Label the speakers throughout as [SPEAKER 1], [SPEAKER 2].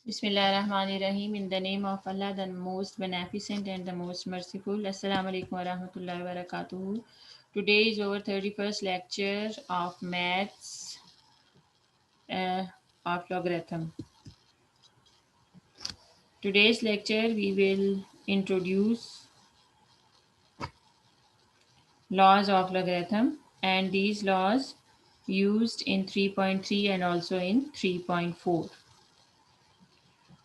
[SPEAKER 1] Bismillahirrahmanirrahim. In the name of Allah, the most beneficent and the most merciful. Assalamu alaikum wa rahmatullahi wa barakatuhu. Today is our 31st lecture of maths uh, of logarithm. Today's lecture we will introduce laws of logarithm, and these laws used in 3.3 and also in 3.4.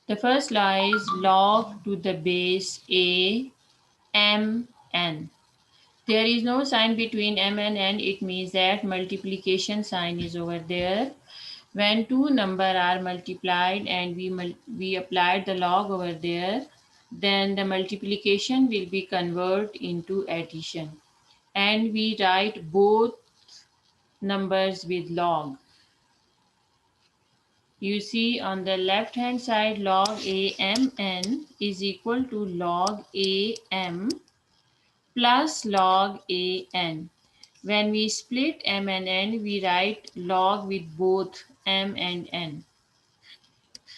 [SPEAKER 1] The first law is log to the base a m n. There is no sign between m and n. It means that multiplication sign is over there. When two numbers are multiplied and we applied the log over there, then the multiplication will be converted into addition. And we write both numbers with log. You see on the left hand side log AMN is equal to log AM plus log AN. When we split m and n, we write log with both m and n.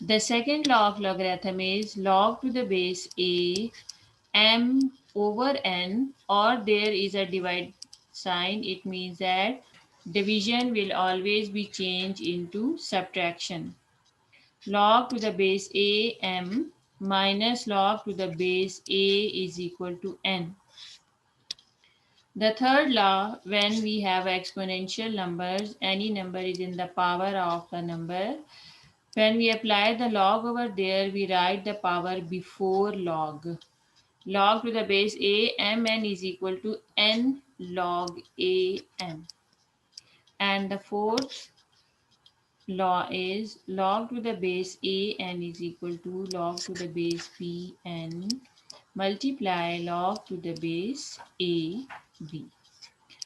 [SPEAKER 1] The second law of logarithm is log to the base a m over n, or there is a divide sign. It means that division will always be changed into subtraction. Log to the base a m minus log to the base a is equal to n. The third law, when we have exponential numbers, any number is in the power of the number. When we apply the log over there, we write the power before log. Log to the base a mn is equal to n log a m. And the fourth law is log to the base a n is equal to log to the base b n multiply log to the base a b.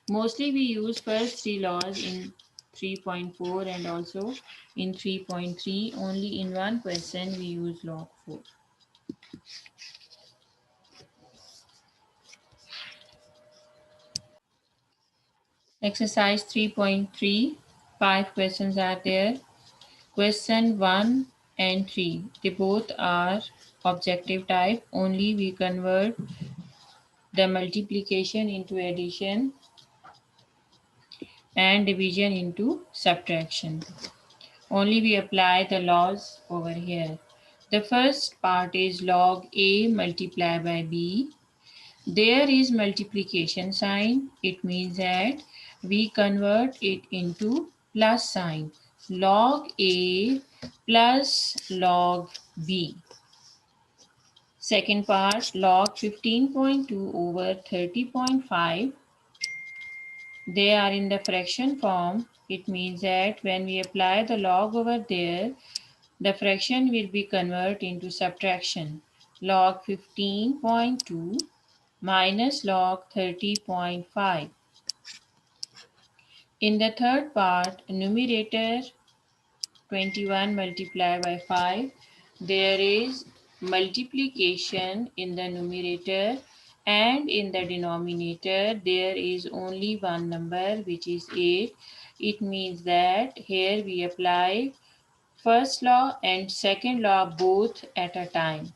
[SPEAKER 1] Mostly we use first three laws in 3.4 and also in 3.3. Only in one question we use log 4. Exercise 3.3. 5 questions are there. Question 1 and 3. They both are objective type. Only we convert the multiplication into addition and division into subtraction. Only we apply the laws over here. The first part is log A multiplied by B. There is multiplication sign. It means that we convert it into plus sign. Log A plus log B. Second part, log 15.2 over 30.5. They are in the fraction form. It means that when we apply the log over there, the fraction will be converted into subtraction. Log 15.2 minus log 30.5. In the third part, numerator 21 multiplied by 5, there is multiplication in the numerator, and in the denominator there is only one number, which is 8. It means that here we apply first law and second law both at a time.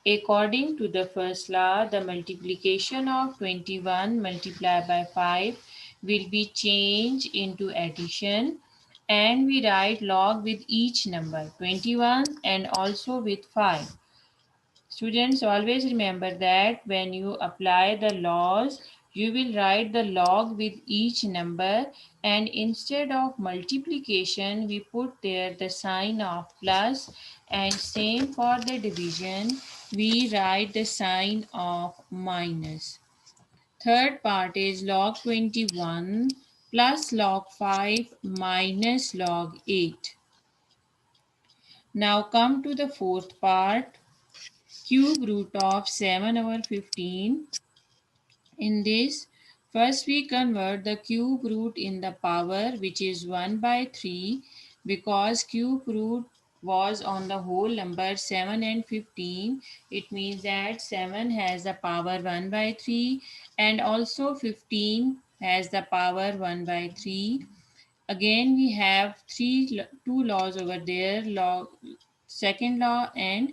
[SPEAKER 1] According to the first law, the multiplication of 21 multiplied by 5 will be changed into addition, and we write log with each number 21 and also with 5. Students, always remember that when you apply the laws, you will write the log with each number, and instead of multiplication, we put there the sign of plus, and same for the division, we write the sign of minus. Third part is log 21 plus log 5 minus log 8. Now come to the fourth part, cube root of 7 over 15. In this, first we convert the cube root in the power, which is 1 by 3, because cube root was on the whole number 7 and 15. It means that 7 has the power 1 by 3 and also 15 has the power 1 by 3. Again we have two laws over there. Log second law and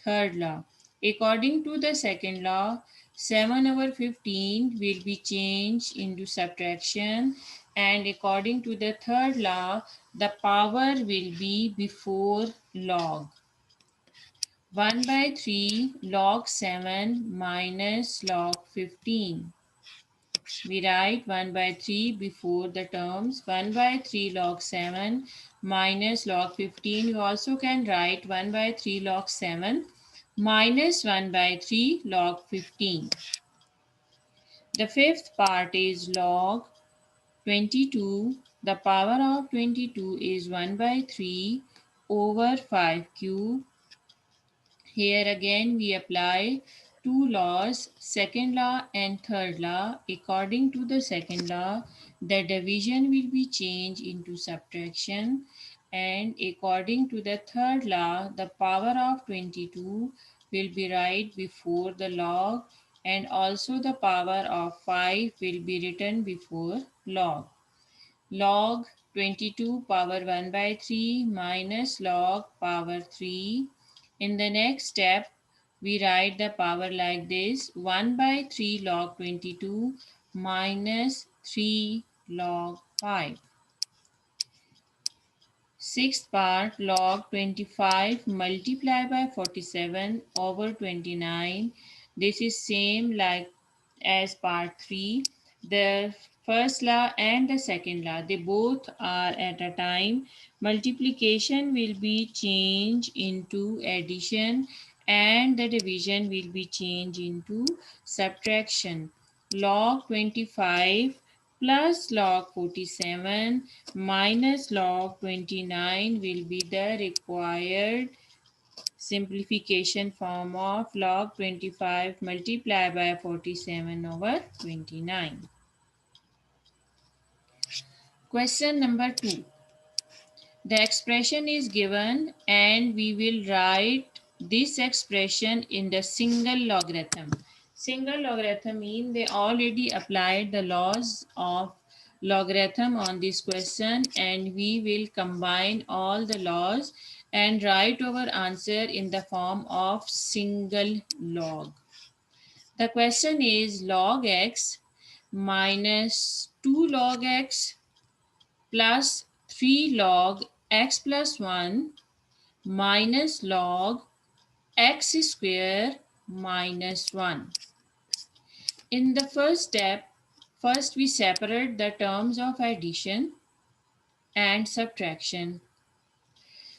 [SPEAKER 1] third law. According to the second law, 7 over 15 will be changed into subtraction, and according to the third law, the power will be before log. 1 by 3 log 7 minus log 15. We write 1 by 3 before the terms. 1 by 3 log 7 minus log 15. You also can write 1 by 3 log 7 minus 1 by 3 log 15. The fifth part is log 22. The power of 22 is 1 by 3 over 5 cube. Here again we apply two laws, second law and third law. According to the second law, the division will be changed into subtraction, and according to the third law, the power of 22 will be right before the log, and also the power of 5 will be written before log. Log 22 power 1 by 3 minus log power 3. In the next step, we write the power like this: 1 by 3 log 22 minus 3 log 5. Sixth part, log 25 multiplied by 47 over 29. This is same like as part 3. The first law and the second law, they both are at a time. Multiplication will be changed into addition, and the division will be changed into subtraction. Log 25 plus log 47 minus log 29 will be the required simplification form of log 25 multiplied by 47 over 29. Question number 2. The expression is given and we will write this expression in the single logarithm. Single logarithm means they already applied the laws of logarithm on this question, and we will combine all the laws and write our answer in the form of single log. The question is log x minus 2 log x plus 3 log x plus 1 minus log x square minus 1. In the first step, first we separate the terms of addition and subtraction.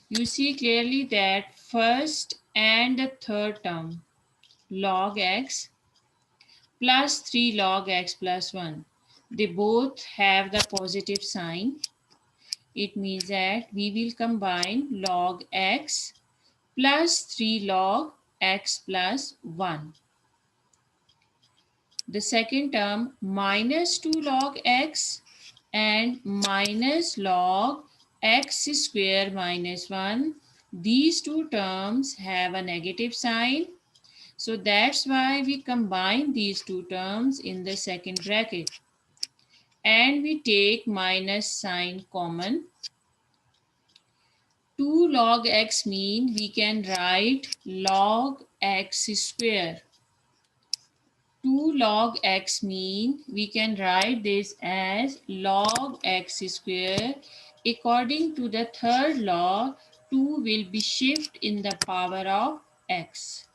[SPEAKER 1] You see clearly that first and the third term, log x plus 3 log x plus 1, they both have the positive sign. It means that we will combine log x plus 3 log x plus 1. The second term minus 2 log x and minus log x square minus 1. These two terms have a negative sign. So that's why we combine these two terms in the second bracket. And we take minus sign common. 2 log x mean we can write log x square. 2 log x mean we can write this as log x square. According to the third law, 2 will be shift in the power of x.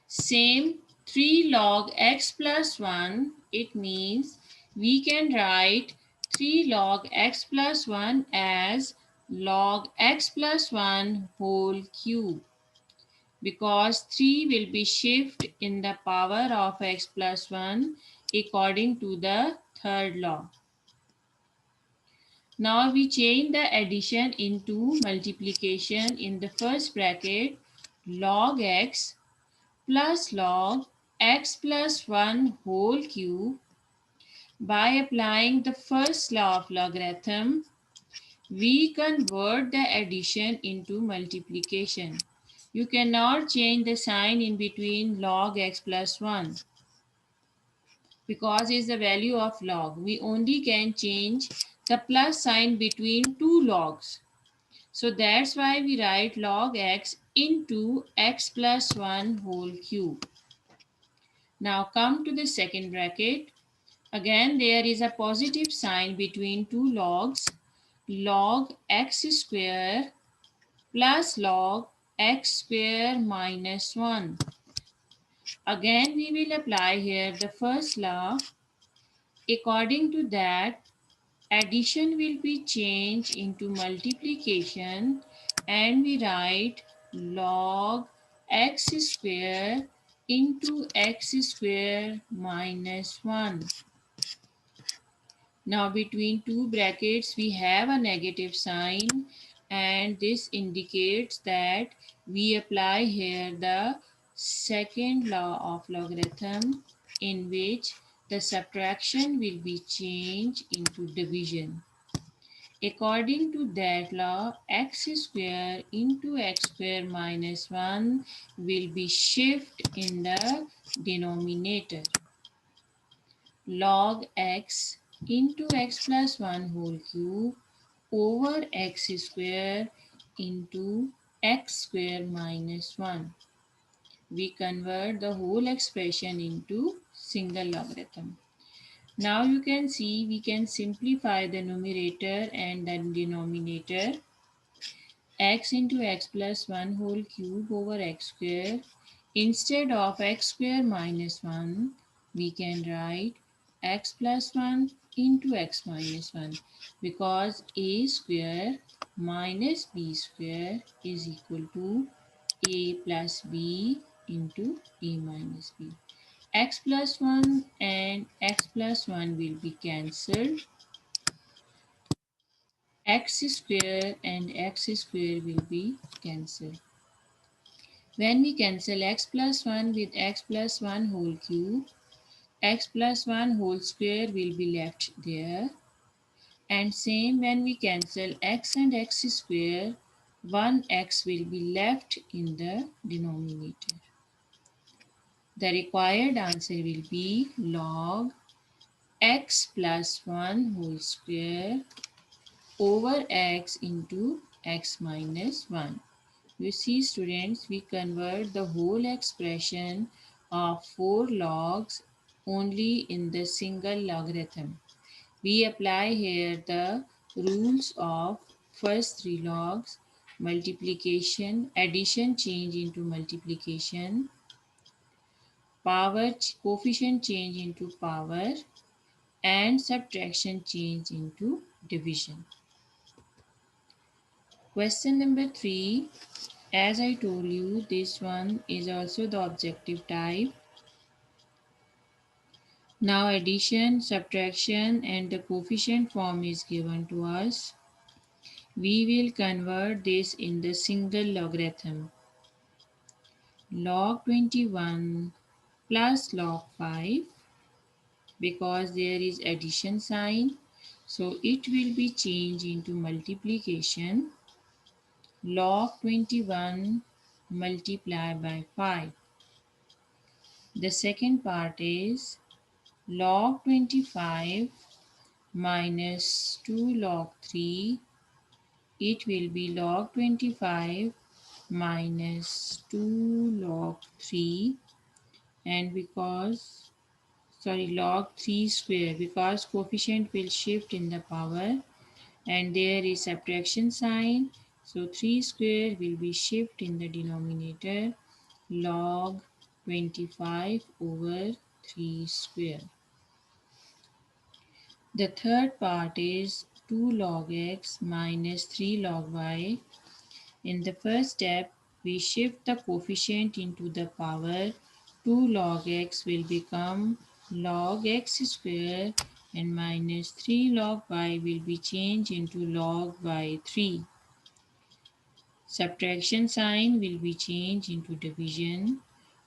[SPEAKER 1] Same 3 log x plus 1, it means we can write 3 log x plus 1 as log x plus 1 whole cube, because 3 will be shift in the power of x plus 1 according to the third law. Now we change the addition into multiplication. In the first bracket, log x plus log x plus 1 whole cube. By applying the first law of logarithm, we convert the addition into multiplication. You cannot change the sign in between log x plus 1 because it's the value of log. We only can change the plus sign between two logs. So that's why we write log x into x plus 1 whole cube. Now come to the second bracket. Again, there is a positive sign between two logs. Log x square plus log x square minus 1. Again, we will apply here the first law. According to that, addition will be changed into multiplication and we write log x square into x square minus 1. Now between two brackets we have a negative sign and this indicates that we apply here the second law of logarithm in which the subtraction will be changed into division. According to that law, x square into x square minus 1 will be shifted in the denominator. Log x into x plus 1 whole cube over x square into x square minus 1. We convert the whole expression into single logarithm. Now you can see we can simplify the numerator and the denominator. X into x plus 1 whole cube over x square. Instead of x square minus 1, we can write x plus 1 into x minus 1 because a square minus b square is equal to a plus b into a minus b. X plus 1 and x plus 1 will be cancelled. X square and x square will be cancelled. When we cancel x plus 1 with x plus 1 whole cube, x plus 1 whole square will be left there. And same when we cancel x and x square, 1x will be left in the denominator. The required answer will be log x plus 1 whole square over x into x minus 1. You see students, we convert the whole expression of 4 logs only in the single logarithm. We apply here the rules of first 3 logs, multiplication, addition change into multiplication, coefficient change into power, and subtraction change into division. Question number 3. As I told you, this one is also the objective type. Now addition, subtraction and the coefficient form is given to us. We will convert this in the single logarithm. Log 21 plus log 5 because there is addition sign. So it will be changed into multiplication. Log 21 multiplied by 5. The second part is log 25 minus 2 log 3. It will be log 25 minus 2 log 3 and log 3 square because coefficient will shift in the power and there is subtraction sign. So 3 square will be shift in the denominator, log 25 over 3 square. The third part is 2 log x minus 3 log y. In the first step, we shift the coefficient into the power. 2 log x will become log x square and minus 3 log y will be changed into log y 3. Subtraction sign will be changed into division,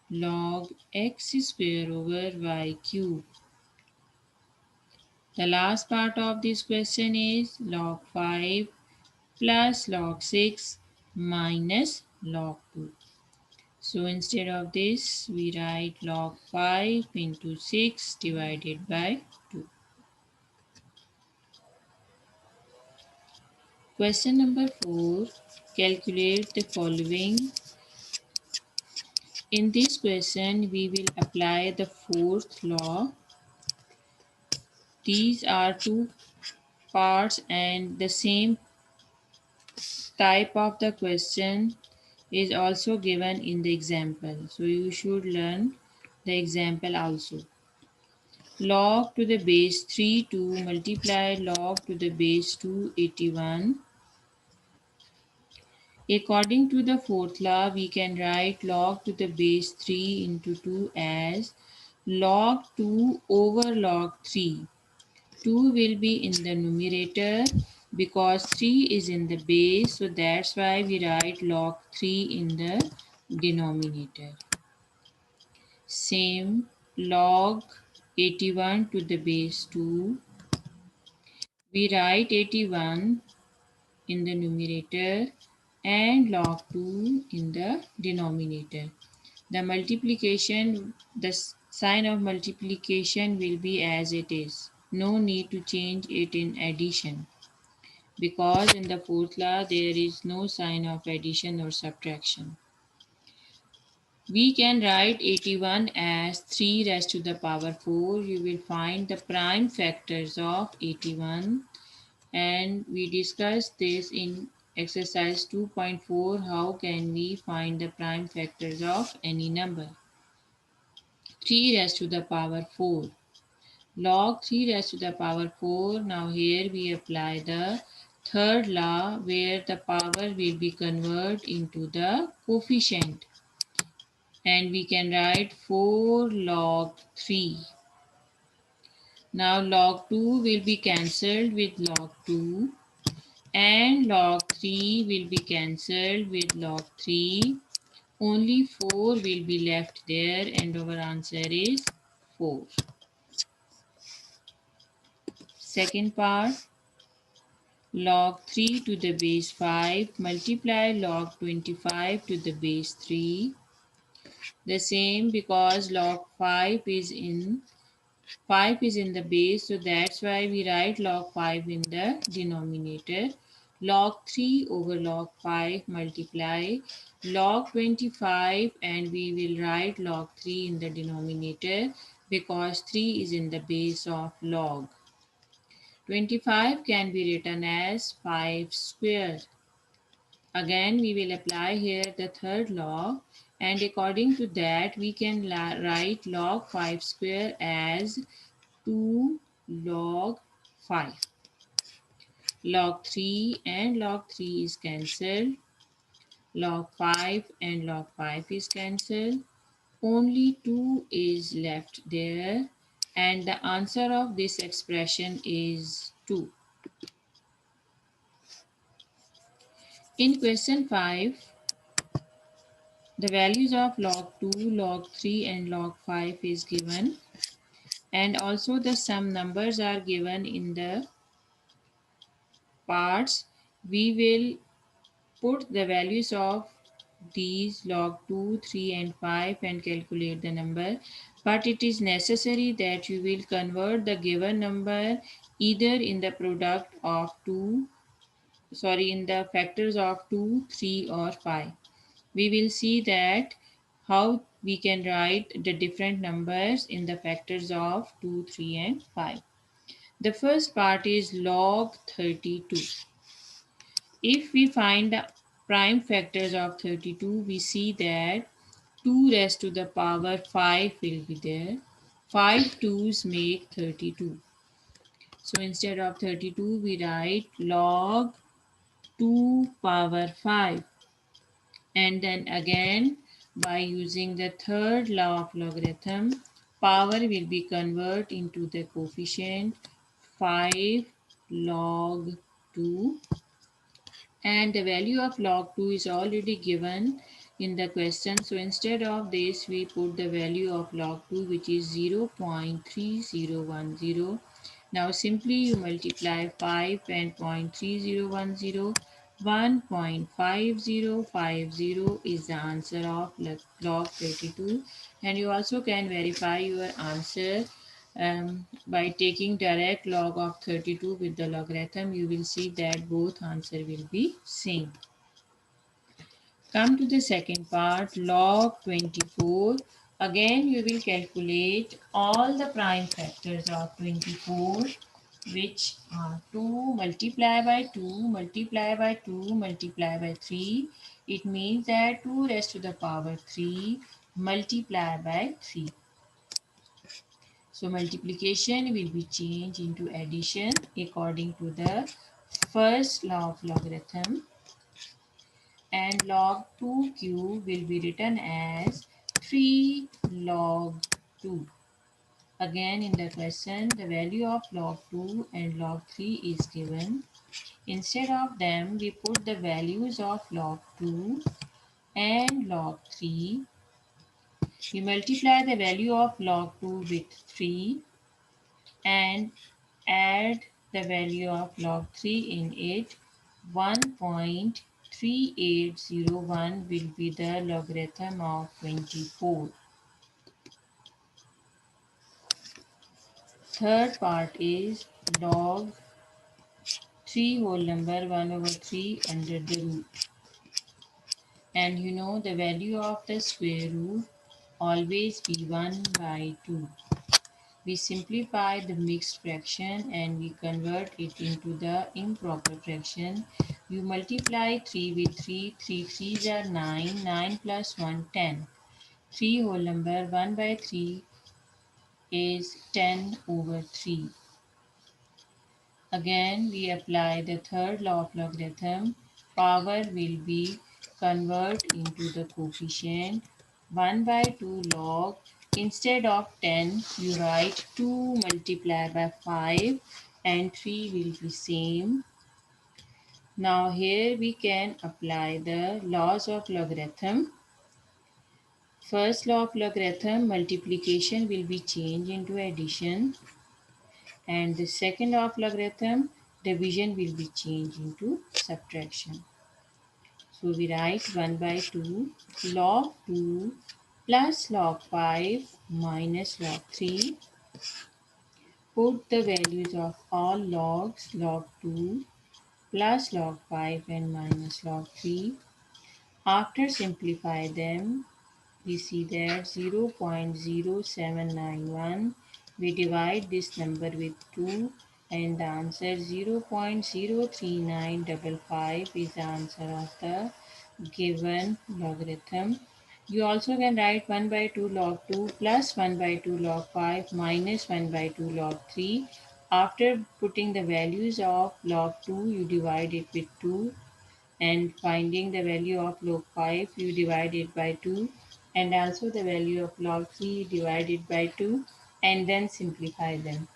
[SPEAKER 1] log x square over y cube. The last part of this question is log 5 plus log 6 minus log 2. So instead of this, we write log 5 into 6 divided by 2. Question number 4. Calculate the following. In this question, we will apply the fourth law. These are two parts and the same type of the question is also given in the example. So you should learn the example also. Log to the base 32 multiply log to the base 281. According to the fourth law, we can write log to the base 3 into 2 as log 2 over log 3. 2 will be in the numerator because 3 is in the base, so that's why we write log 3 in the denominator. Same, log 81 to the base 2. We write 81 in the numerator and log 2 in the denominator. The multiplication, the sign of multiplication will be as it is. No need to change it in addition because in the fourth law there is no sign of addition or subtraction. We can write 81 as 3 raised to the power 4. You will find the prime factors of 81 and we discussed this in exercise 2.4. How can we find the prime factors of any number? 3 raised to the power 4. Log 3 raised to the power 4. Now here we apply the third law where the power will be converted into the coefficient. And we can write 4 log 3. Now log 2 will be cancelled with log 2 and log 3 will be cancelled with log 3. Only 4 will be left there and our answer is 4. Second part, log 3 to the base 5 multiply log 25 to the base 3. The same because log 5 is in the base, so that's why we write log 5 in the denominator. Log 3 over log 5 multiply log 25 and we will write log 3 in the denominator because 3 is in the base of log. 25 can be written as 5 square. Again, we will apply here the third law and according to that we can write log 5 square as 2 log 5. Log 3 and log 3 is cancelled. Log 5 and log 5 is cancelled. Only 2 is left there and the answer of this expression is 2. In question 5, the values of log 2, log 3 and log 5 is given and also the sum numbers are given in the parts. We will put the values of these log 2, 3 and 5 and calculate the number. But it is necessary that you will convert the given number either in the product of in the factors of 2, 3 or 5. We will see that how we can write the different numbers in the factors of 2, 3 and 5. The first part is log 32. If we find the prime factors of 32, we see that 2 raised to the power 5 will be there. 5 2's make 32. So instead of 32, we write log 2 power 5. And then again, by using the third law of logarithm, power will be converted into the coefficient 5 log 2 and the value of log 2 is already given in the question. So instead of this, we put the value of log 2 which is 0.3010. Now simply you multiply 5 and 0.3010. 1.5050 is the answer of log 32 and you also can verify your answer By taking direct log of 32 with the logarithm, you will see that both answer will be same. Come to the second part, log 24. Again, you will calculate all the prime factors of 24, which are 2 multiply by 2 multiply by 2 multiply by 3. It means that 2 raised to the power 3 multiply by 3. So multiplication will be changed into addition according to the first law of logarithm, and log 2 cube will be written as 3 log 2. Again in the question, the value of log 2 and log 3 is given. Instead of them, we put the values of log 2 and log 3. We multiply the value of log 2 with 3 and add the value of log 3 in it. 1.3801 will be the logarithm of 24. Third part is log 3 whole number 1 over 3 under the root. And you know the value of the square root always be 1 by 2. We simplify the mixed fraction and we convert it into the improper fraction. You multiply 3 with 3, 3 3s are 9, 9 plus 1, 10. 3 whole number 1 by 3 is 10 over 3. Again, we apply the third law of logarithm. Power will be convert into the coefficient. 1 by 2 log. Instead of 10, you write 2 multiplied by 5 and 3 will be same. Now here we can apply the laws of logarithm. First law of logarithm, multiplication will be changed into addition. And the second law of logarithm, division will be changed into subtraction. So we write 1 by 2 log 2 plus log 5 minus log 3. Put the values of all logs, log 2 plus log 5 and minus log 3. After simplify them, we see that 0.0791. We divide this number with 2 and the answer 0.03955 is the answer of the given logarithm. You also can write 1 by 2 log 2 plus 1 by 2 log 5 minus 1 by 2 log 3. After putting the values of log 2, you divide it with 2 and finding the value of log 5, you divide it by 2 and also the value of log 3 divided by 2 and then simplify them.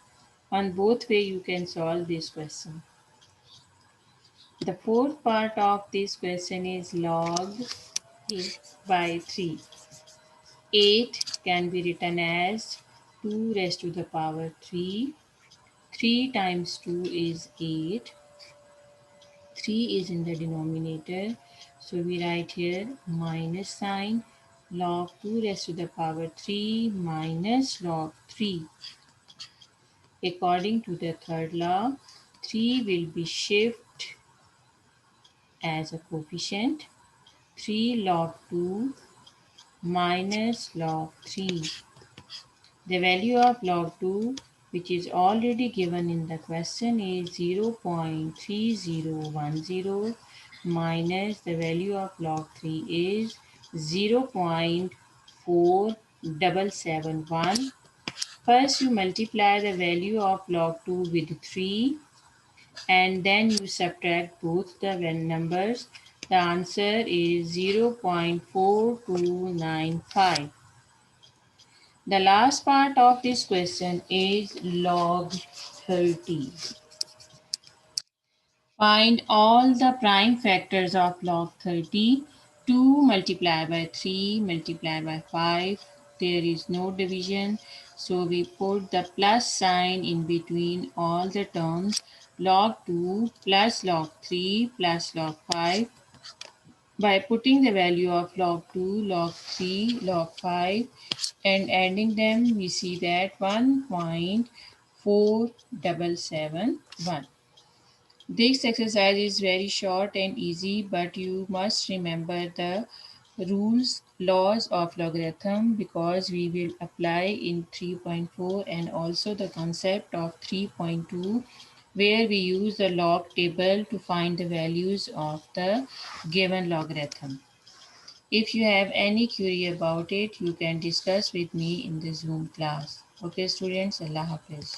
[SPEAKER 1] On both way you can solve this question. The fourth part of this question is log 8 by 3. 8 can be written as 2 raised to the power 3. 3 times 2 is 8. 3 is in the denominator. So we write here minus sign log 2 raised to the power 3 minus log 3. According to the third law, 3 will be shift as a coefficient. 3 log 2 minus log 3. The value of log 2, which is already given in the question, is 0.3010 minus the value of log 3 is 0.4771. First, you multiply the value of log 2 with 3 and then you subtract both the numbers. The answer is 0.4295. The last part of this question is log 30. Find all the prime factors of log 30. 2 multiplied by 3 multiplied by 5. There is no division. So we put the plus sign in between all the terms. Log 2 plus log 3 plus log 5 by putting the value of log 2, log 3, log 5 and adding them, we see that 1.4771. This exercise is very short and easy, but you must remember the laws of logarithm, because we will apply in 3.4 and also the concept of 3.2, where we use the log table to find the values of the given logarithm. If you have any query about it, you can discuss with me in the Zoom class. Okay, students, Allah Hafiz.